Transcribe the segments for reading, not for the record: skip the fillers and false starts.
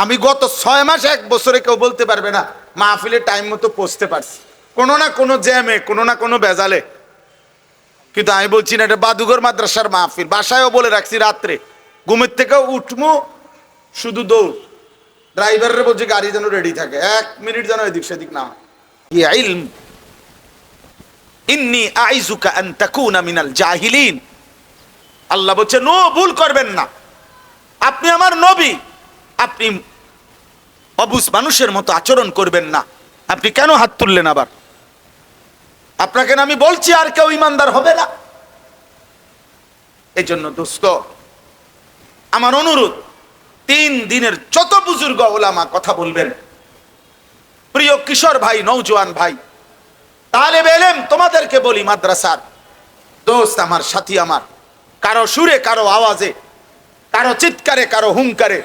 আমি গত 6 মাস 1 বছরে কেউ বলতে পারবে না মাহফিলে টাইম মতো পৌঁছতে পারছি, কোনো না কোনো জ্যামে, কোনো না কোনো বেজালে। কিন্তু আমি বলছি না, এটা বাদুঘর মাদ্রাসার মাহফিল। বাসায়ও বলে রাখছি, রাত্রে ঘুমের থেকে উঠমু শুধু দৌড়, ড্রাইভারের বলছি গাড়ি যেন রেডি থাকে, 1 মিনিট যেন এদিক সেদিক না হয়। ইলম ইন্নী আইজুকা আন তাকুনা মিনাল জাহিলিন। আল্লাহ বলছে নো, ভুল করবেন না, আপনি আমার নবী, আপনি অবুঝ মানুষের মতো আচরণ করবেন না। আপনি কেন হাত তুললেন আবার? আপনাকে আমি বলছি আর কেউ ইমানদার হবে না। এই জন্য দোস্ত আমার অনুরোধ, 3 দিনের যত বুজুর্গ ওলামা কথা বলবেন, প্রিয় কিশোর ভাই, নওজোয়ান ভাই, তালেবে ইলম, তোমাদেরকে বলি, মাদ্রাসার দোস্ত আমার, সাথী আমার, কারো সুরে, কারো আওয়াজে, কারো চিৎকারে, কারো হুঙ্কারে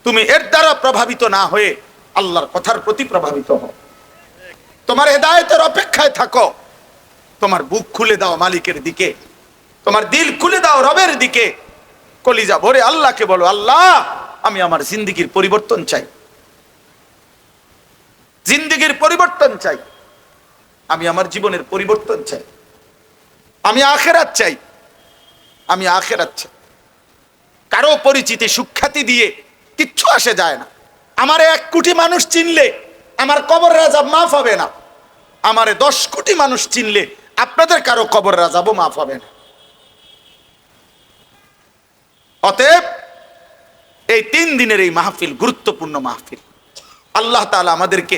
তুমি এর দ্বারা প্রভাবিত না হয়ে আল্লাহর কথার প্রতি প্রভাবিত হও। তোমার হেদায়েতের অপেক্ষায় থাকো। তোমার বুক খুলে দাও মালিকের দিকে, তোমার দিল খুলে দাও রবের দিকে, কলিজা ভরে আল্লাহকে বলো, আল্লাহ আমি আমার জিন্দেগির পরিবর্তন চাই, জিন্দেগির পরিবর্তন চাই, আমি আমার জীবনের পরিবর্তন চাই, আমি আখিরাত চাই, আমি আখিরাত চাই। কারো পরিচিতি সুখ্যাতি দিয়ে কিচ্ছু আসে যায় না। আমারে 1 কোটি মানুষ চিনলে আমার কবরের আযাব মাফ হবে না, আমারে 10 কোটি মানুষ চিনলে আপনাদের কারো কবরের আযাবও মাফ হবে না। অতএব এই 3 দিনের এই মাহফিল গুরুত্বপূর্ণ মাহফিল। আল্লাহ তাআলা আমাদেরকে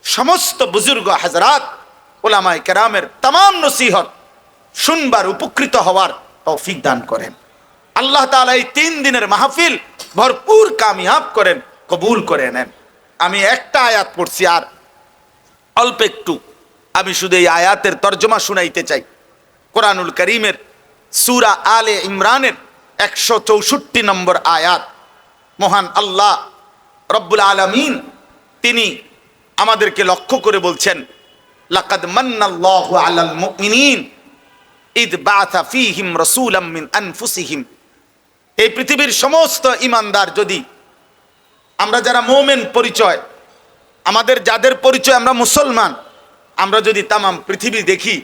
সমস্ত বুজুর্গ হযরত উলামায়ে কেরামের तमाम নসিহত শুনবার, উপকৃত হওয়ার তৌফিক দান করেন। আল্লাহ তাআলা এই 3 দিনের মাহফিল ভরপুর কামিয়াব করেন, কবুল করে নেন। আমি একটা আয়াত পড়ছি, আর অল্প একটু আমি শুধু এই আয়াতের তর্জমা শুনাইতে চাই। কোরআনুল কারীমের সূরা আলে ইমরানের 164 নম্বর আয়াত। মহান আল্লাহ রব্বুল আলামিন তিনি আমাদেরকে লক্ষ্য করে বলছেন, লাকাদ মান্নাল্লাহু আলাল মুমিনিন ইদ বাআসা ফীহিম রাসূলাম মিন আনফুসিহিম। এই পৃথিবীর সমস্ত ঈমানদার, যদি আমরা যারা মুমিন পরিচয়, আমাদের যাদের পরিচয় আমরা মুসলমান, আমরা যদি তামাম পৃথিবী দেখি,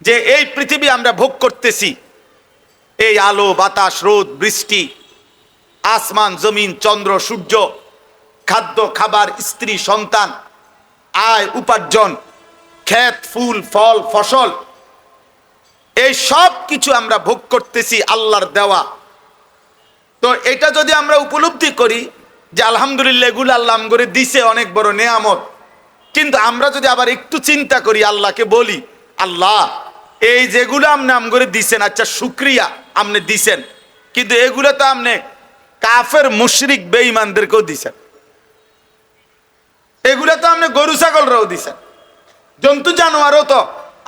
যে এই পৃথিবী আমরা ভোগ করতেছি, এই আলো বাতাস রোদ বৃষ্টি, আসমান জমিন চন্দ্র সূর্য, খাদ্য খাবার স্ত্রী সন্তান, আয় উপার্জন, ক্ষেত ফুল ফল ফসল, এই সব কিছু আমরা ভোগ করতেছি আল্লাহর দেওয়া। তো এটা যদি আমরা উপলব্ধি করি যে আলহামদুলিল্লাহ এগুলো আল্লাহ আমগরে দিছে, অনেক বড় নেয়ামত, কিন্তু আমরা যদি আবার একটু চিন্তা করি, আল্লাহকে বলি, আল্লাহ এই যেগুলো আপনি আমগরে দিছেন, আচ্ছা শুকরিয়া আপনি দিছেন, কিন্তু এগুলো তো আপনি কাফের মুশরিক বেঈমানদেরকেও দিছেন, এগুলো তো আপনি গরু ছাগলরাও দিছেন, জন্তু জানোয়ারও তো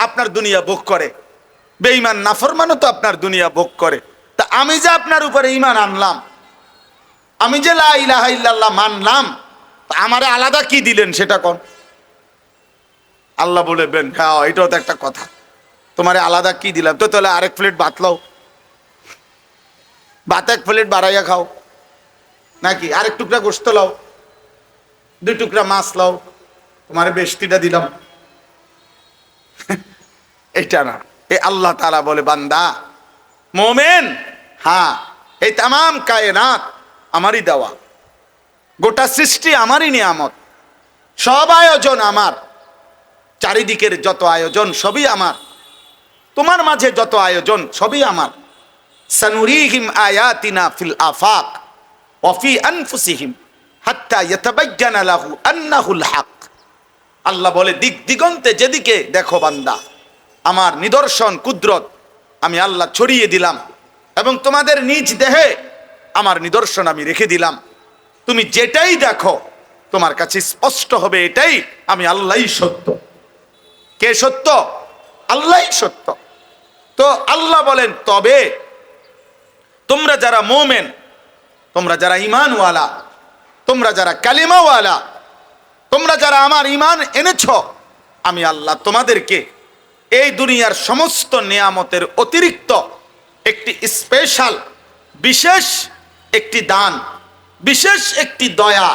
আপনার দুনিয়া ভোগ করে, বেঈমান নাফরমানও তো আপনার দুনিয়া ভোগ করে। তা আমি যে আপনার উপরে ঈমান আনলাম, আমি যে লা ইলাহা ইল্লাল্লাহ মানলাম, আমারে আলাদা কি দিলেন সেটা কোন? আল্লাহ বলবেন, হ্যাঁ এটাও তো একটা কথা, তোমারে আলাদা কি দিলাম? তো তাহলে আরেক প্লেট ভাত লাও, ভাত 1 প্লেট বাড়াইয়া খাও, নাকি আরেক টুকরা গোশত লাও, 2 টুকরা মাছ লাও, তোমারে বেশটিটা দিলাম। এটা না, এই আল্লাহ তাআলা বলে, বান্দা মোমেন, হ্যাঁ এই তামাম কায়নাত আমারই দেওয়া, গোটা সৃষ্টি আমারই নিয়ামত, সব আয়োজন আমার, চারিদিকের যত আয়োজন সবই আমার, তোমার মাঝে যত আয়োজন সবই আমার। সানুরিহিম আয়াতিনা ফিল আফাক ওয়া ফি আনফুসিহিম হাত্তা ইয়াতাবায়্যানা লাহু আন্নাহুল হক। আল্লাহ বলে, দিক দিগন্তে যেদিকে দেখো বান্দা, আমার নিদর্শন কুদরত আমি আল্লাহ ছড়িয়ে দিলাম, এবং তোমাদের নিজ দেহে আমার নিদর্শন আমি রেখে দিলাম। তুমি যেটাই দেখো তোমার কাছে স্পষ্ট হবে এটাই আমি আল্লাহই সত্য। কে সত্য? আল্লাহই সত্য। তো আল্লাহ বলেন, তবে তোমরা যারা মুমিন, তোমরা যারা ঈমানওয়ালা, তোমরা যারা কালিমাওয়ালা, তোমরা যারা আমার ঈমান এনেছ, আমি আল্লাহ তোমাদেরকে এই দুনিয়ার সমস্ত নিয়ামতের অতিরিক্ত একটি স্পেশাল বিশেষ একটি দান, বিশেষ একটি দয়া,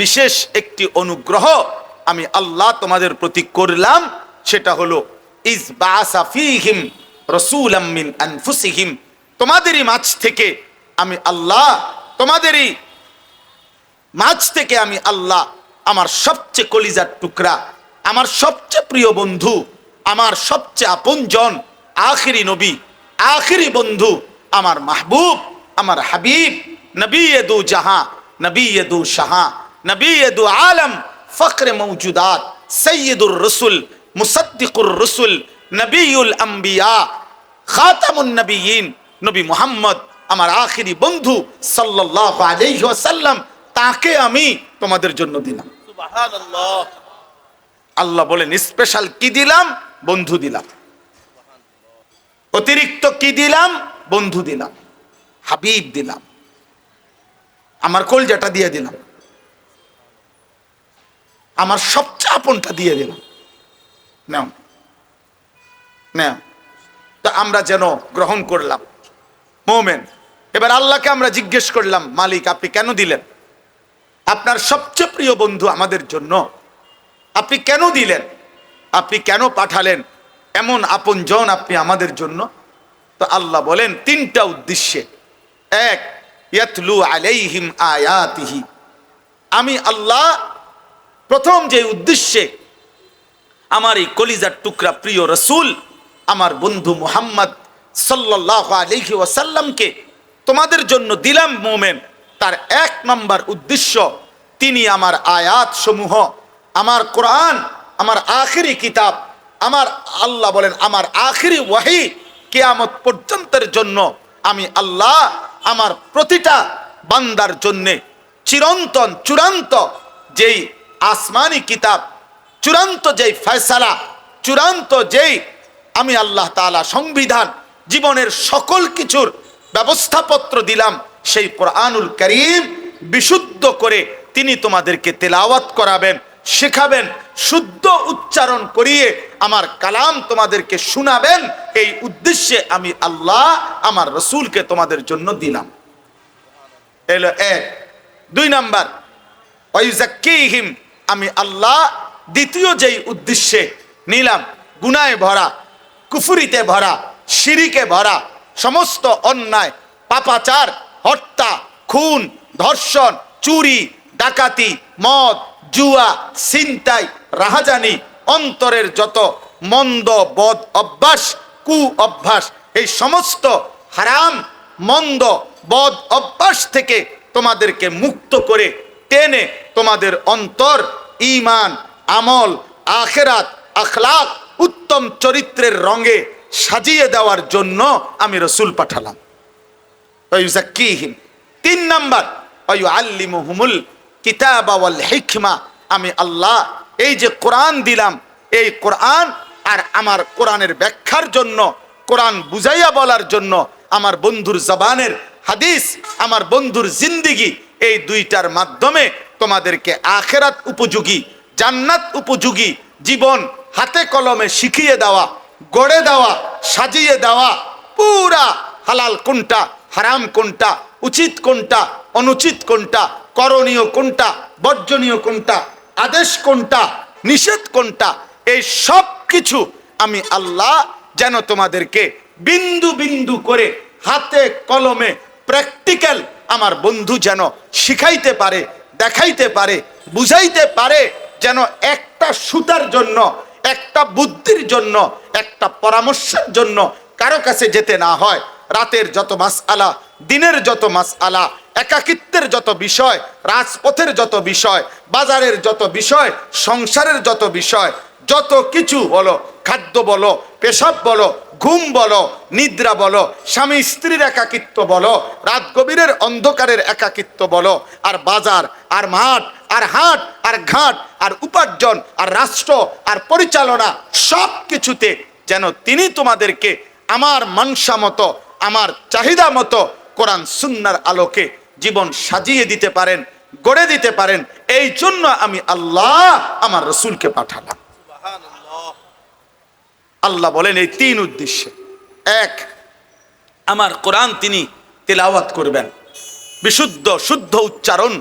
বিশেষ একটি অনুগ্রহ আমি আল্লাহ তোমাদের প্রতি করলাম, সেটা হলো ইজ বাআসা ফীহিম রাসূলাম মিন আনফুসিহিম, তোমাদেরই মাঝ থেকে আমি আল্লাহ, তোমাদেরই মাঝ থেকে আমি আল্লাহ আমার সবচেয়ে কলিজার টুকরা, আমার সবচেয়ে প্রিয় বন্ধু, আমার সবচেয়ে আপনজন, আখিরি নবী, আখিরি বন্ধু, আমার মাহবুব, আমার হাবিব, নবী দু জাহাঁ, নবী দু শাহা, নবী দু আলম, ফখরে মৌজুদাত, সৈয়দুর রসুল, মুসদ্দিকুর রসুল, নবীউল আম্বিয়া, খাতামুন নবীয়িন, নবী মুহাম্মদ, আমার আখিরি বন্ধু সাল্লাল্লাহু আলাইহি ওয়াসাল্লাম, তাকে আমি তোমাদের জন্য দিলাম। সুবহানাল্লাহ। আল্লাহ বলেন স্পেশাল কি দিলাম? বন্ধু দিলাম। অতিরিক্ত কি দিলাম? বন্ধু দিলাম, হাবিব দিলাম, আমার কলজাটা দিয়ে দিলাম, আমার সবচেয়ে আপনটা দিয়ে দিলাম। নাও নাও, তা আমরা যেন গ্রহণ করলাম মোমেন। এবার আল্লাহকে আমরা জিজ্ঞেস করলাম, মালিক আপনি কেন দিলেন? আপনার সবচেয়ে প্রিয় বন্ধু আমাদের জন্য আপনি কেন দিলেন? আপনি কেন পাঠালেন এমন আপনজন আপনি আমাদের জন্য? তো আল্লাহ বলেন তিনটা উদ্দেশ্যে। এক, ইয়াতলু আলাইহিম আয়াতিহি, আমি আল্লাহ প্রথম যে উদ্দেশ্যে আমার এই কলিজার টুকরা প্রিয় রসুল, আমার বন্ধু মুহাম্মদ সাল্লাল্লাহু আলাইহি ওয়াসাল্লামকে তোমাদের জন্য দিলাম মোমেন, তার এক নম্বর উদ্দেশ্য, তিনি আমার আয়াত সমূহ, আমার কোরআন, আমার আখিরি কিতাব, আমার আল্লাহ বলেন আমার আখিরি ওয়াহি কিয়ামত পর্যন্তের জন্য আমি আল্লাহ আমার প্রতিটা বান্দার জন্যে চিরন্তন চূড়ান্ত যেই আসমানি কিতাব, চূড়ান্ত যেই ফয়সালা, চূড়ান্ত যেই আমি আল্লাহ তাআলা সংবিধান, জীবনের সকল কিছুর ব্যবস্থাপত্র দিলাম, সেই কোরআনুল কারীম বিশুদ্ধ করে তিনি তোমাদেরকে তেলাওয়াত করাবেন, শেখাবেন, শুদ্ধ উচ্চারণ করিয়ে আমার কালাম তোমাদেরকে শোনাবেন। এই উদ্দেশ্যে আমি আল্লাহ আমার রসুলকে তোমাদের জন্য দিলাম। এলো এক। দুই নাম্বার, ওয়ায়ুযাক্কিহিম, আমি আল্লাহ দ্বিতীয় যেই উদ্দেশ্যে নিলাম, গুনাহে ভরা, কুফরিতে ভরা, শিরিকে ভরা, সমস্ত অন্যায়, পাপাচার, হত্যা, খুন, ধর্ষণ, চুরি, ডাকাতি, মদ, জুয়া, ছিনতাই, রাহাজানি, অন্তরের যত মন্দ বদ অভ্যাস, কু অভ্যাস, এই সমস্ত হারাম মন্দ বদ অভ্যাস থেকে তোমাদেরকে মুক্ত করে টেনে তোমাদের অন্তর ঈমান, আমল, আখিরাত, আখলাক, উত্তম চরিত্রের রঙে সাজিয়ে দেওয়ার জন্য আমি রসুল পাঠালাম। ওয়ায়ুযাক্কিহিম। তিন নাম্বার, ওয়ায়ুআল্লিমুহুমুল কিতাবা ওয়াল হিকমা, আমি আল্লাহ এই যে কোরআন দিলাম, এই কোরআন আর আমার কোরআনের ব্যাখ্যার জন্য, কোরআন বুঝাইয়া বলার জন্য, আমার বন্ধুর জবানের হাদিস, আমার বন্ধুর জিন্দিগি, এই দুইটার মাধ্যমে তোমাদেরকে আখিরাত উপযোগী, জান্নাত উপযোগী জীবন হাতে কলমে শিখিয়ে দেওয়া, গড়ে দেওয়া, সাজিয়ে দেওয়া, পুরা হালাল কোনটা, হারাম কোনটা, উচিত কোনটা, অনুচিত কোনটা, করণীয় কোনটা, বর্জনীয় কোনটা, আদেশ কোনটা, নিষেধ কোনটা, এই সব কিছু আমি আল্লাহ যেন তোমাদেরকে বিন্দু বিন্দু করে হাতে কলমে প্র্যাকটিক্যাল আমার বন্ধু যেন শিখাইতে পারে, দেখাইতে পারে, বুঝাইতে পারে, যেন একটা সুতার জন্য, একটা বুদ্ধির জন্য, একটা পরামর্শের জন্য কারো কাছে যেতে না হয়। রাতের যত মাসআলা, দিনের যত মাসআলা, একাকিত্বের যত বিষয়, রাজপথের যত বিষয়, বাজারের যত বিষয়, সংসারের যত বিষয়, যত কিছু বলো, খাদ্য বলো, পেশাব বলো, ঘুম বলো, নিদ্রা বলো, স্বামী স্ত্রীর একাকিত্ব বলো, রাত গভীরের অন্ধকারের একাকিত্ব বলো, আর বাজার আর মাঠ আর হাট আর ঘাট আর উপার্জন আর রাষ্ট্র আর পরিচালনা, সব কিছুতে যেন তিনি তোমাদেরকে আমার মানসা মতো, আমার চাহিদা মতো কোরআন সুন্নাহর আলোকে জীবন সাজিয়ে দিতে পারেন, গড়ে দিতে পারেন। এই জন্য আমি আল্লাহ আমার রসুলকে পাঠালাম। আল্লাহ বলেন এই তিন উদ্দেশ্যে। এক, আমার কোরআন তিনি তেলাওয়াত করবেন, বিশুদ্ধ শুদ্ধ উচ্চারণ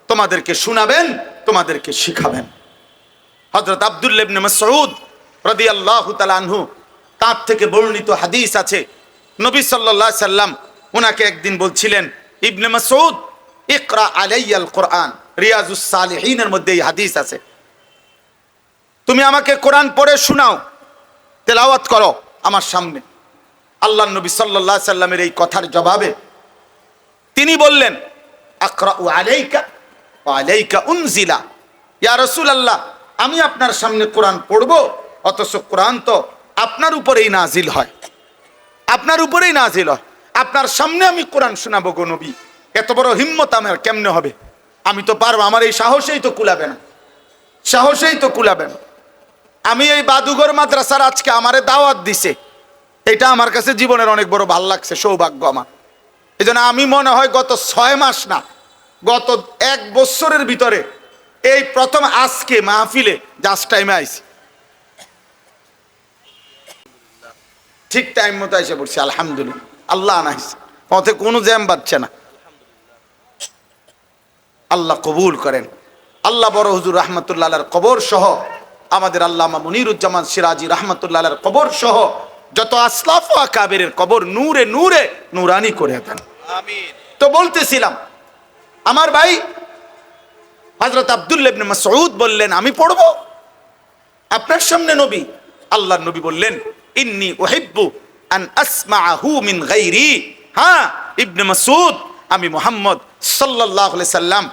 তোমাদেরকে শোনাবেন, তোমাদেরকে শিখাবেন। হযরত আব্দুল্লাহ ইবনে মাসউদ রাদিয়াল্লাহু তাআলা আনহু, তার থেকে বর্ণিত হাদিস আছে, নবী সাল্লাল্লাহু আলাইহি সাল্লাম ওনাকে একদিন বলছিলেন, ইবনে মাসউদ ইকরা আলাইয়াল কোরআন, রিয়াজুস সালিহিনের মধ্যে এই হাদিস আছে, তুমি আমাকে কোরআন পড়ে শোনাও, তেলাওয়াত করো আমার সামনে। আল্লাহর নবী সাল্লাল্লাহু আলাইহি সাল্লামের এই কথার জবাবে তিনি বললেন, আকরাউ আলাইকা ওয়া আলাইকা উনজিলা, ইয়া রাসূলুল্লাহ, আমি আপনার সামনে কোরআন পড়ব, অথচ কোরআন তো আপনার উপরেই নাজিল হয়, আপনার উপরেই নাজিল হয়, আপনার সামনে আমি কোরআন শোনাবো গো নবী, এত বড় হিম্মত আমার কেমনে হবে? আমি তো পারবো, আমার এই সাহসেই তো কুলাবে না, সাহসেই তো কুলাবে না। আমি এই বাদুঘর মাদ্রাসার আজকে আমারে দাওয়াত দিছে, এটা আমার কাছে জীবনের অনেক বড় ভাল লাগছে, সৌভাগ্য আমার। এই জন্য আমি মনে হয় গত 6 মাস না, গত 1 বছরের ভিতরে এই প্রথম আজকে মাহফিলে জাস্ট টাইমে আইছি, ঠিক টাইম মতো এসে পড়ছি, আলহামদুলিল্লাহ। আল্লাহ আনাইছে, পথে কোনো জ্যাম বাজছে না। আল্লাহ কবুল করেন। আল্লাহ বড় হুজুর রহমতুল্লাহ আলাইহির কবর সহ, আমাদের আল্লামা মুনিরুজ্জামান সিরাজি রহমতুল্লাহ আলাইহির কবর সহ যত আসলাফ ও আকাবেরের কবর নূরে নূরে নূরানি করে দেন, আমিন। তো বলতেছিলাম, আমার ভাই হযরত আব্দুল্লাহ ইবনে মাসউদ বললেন, আমি পড়ব আপনার সামনে নবী। আল্লাহর নবী বললেন, ইন্নী উহিব্বু আন আসমাআহু মিন গায়রি। হ্যাঁ ইবনে মাসউদ, আমি মুহাম্মদ সাল্লাল্লাহু আলাইহি সাল্লাম